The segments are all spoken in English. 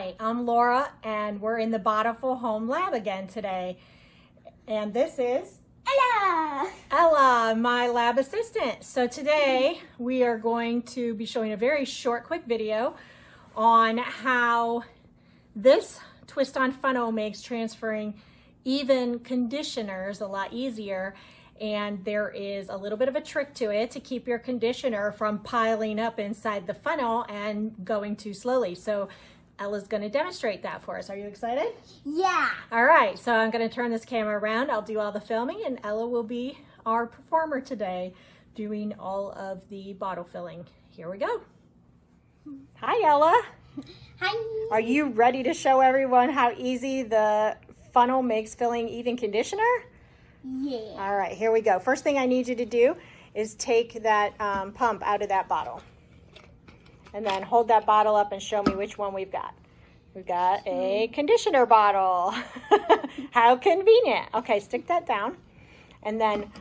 Hi, I'm Laura and we're in the Bottiful Home Lab again today. And this is Ella, my lab assistant. So today we are going to be showing a very short, quick video on how this twist-on funnel makes transferring even conditioners a lot easier. And there is a little bit of a trick to it to keep your conditioner from piling up inside the funnel and going too slowly. So Ella's going to demonstrate that for us. Are you excited? Yeah. All right, so I'm going to turn this camera around. I'll do all the filming and Ella will be our performer today doing all of the bottle filling. Here we go. Hi, Ella. Hi. Are you ready to show everyone how easy the funnel makes filling even conditioner? Yeah. All right, here we go. First thing I need you to do is take that pump out of that bottle. And then hold that bottle up and show me which one we've got. We've got a conditioner bottle. How convenient. Okay, stick that down. And then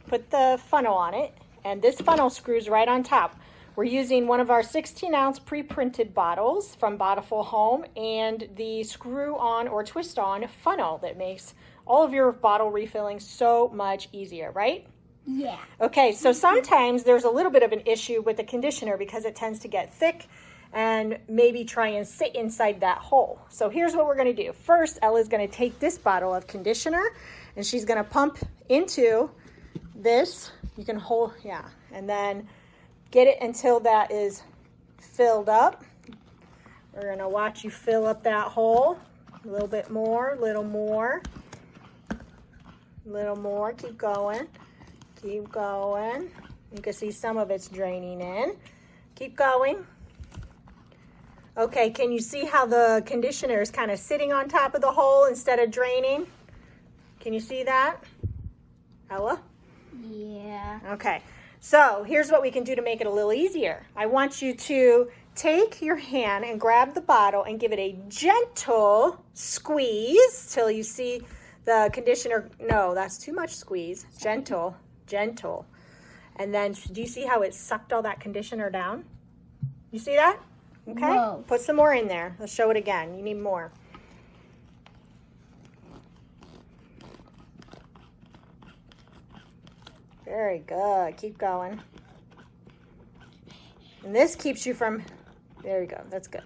put the funnel on it. And this funnel screws right on top. We're using one of our 16-ounce pre-printed bottles from Bottiful Home and the screw-on or twist-on funnel that makes all of your bottle refilling so much easier, right? Yeah. Okay, so sometimes there's a little bit of an issue with the conditioner because it tends to get thick and maybe try and sit inside that hole. So here's what we're going to do. First, Ella's going to take this bottle of conditioner and she's going to pump into this. You can hold, yeah, and then get it until that is filled up. We're going to watch you fill up that hole. A little bit more, a little more. Little more, keep going, keep going. You can see some of it's draining in. Keep going. Okay, can you see how the conditioner is kind of sitting on top of the hole instead of draining? Can you see that, Ella? Yeah. Okay, so here's what we can do to make it a little easier. I want you to take your hand and grab the bottle and give it a gentle squeeze till you see the conditioner. No, that's too much squeeze. Gentle, gentle. And then do you see how it sucked all that conditioner down? You see that? Okay. Whoa. Put some more in there. Let's show it again. You need more. Very good. Keep going. And this keeps you from, there you go. That's good.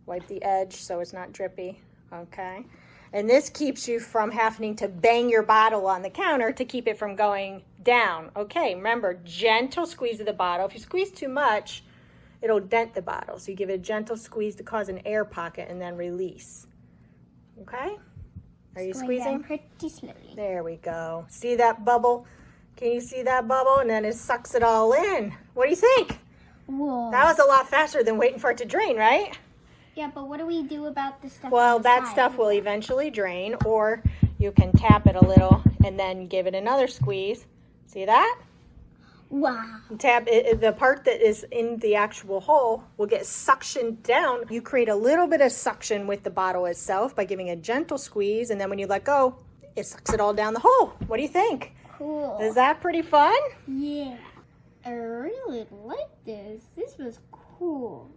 Wipe the edge so it's not drippy. Okay. And this keeps you from having to bang your bottle on the counter to keep it from going down. Okay, remember, gentle squeeze of the bottle. If you squeeze too much, it'll dent the bottle. So you give it a gentle squeeze to cause an air pocket and then release. Okay? Are you squeezing? Pretty slowly. There we go. See that bubble? Can you see that bubble? And then it sucks it all in. What do you think? Whoa. That was a lot faster than waiting for it to drain, right? Yeah, but what do we do about the stuff? Well, on the that side? stuff will eventually drain, or you can tap it a little and then give it another squeeze. See that? Wow. Tap it, the part that is in the actual hole will get suctioned down. You create a little bit of suction with the bottle itself by giving a gentle squeeze, and then when you let go, it sucks it all down the hole. What do you think? Cool. Is that pretty fun? Yeah. I really like this. This was cool.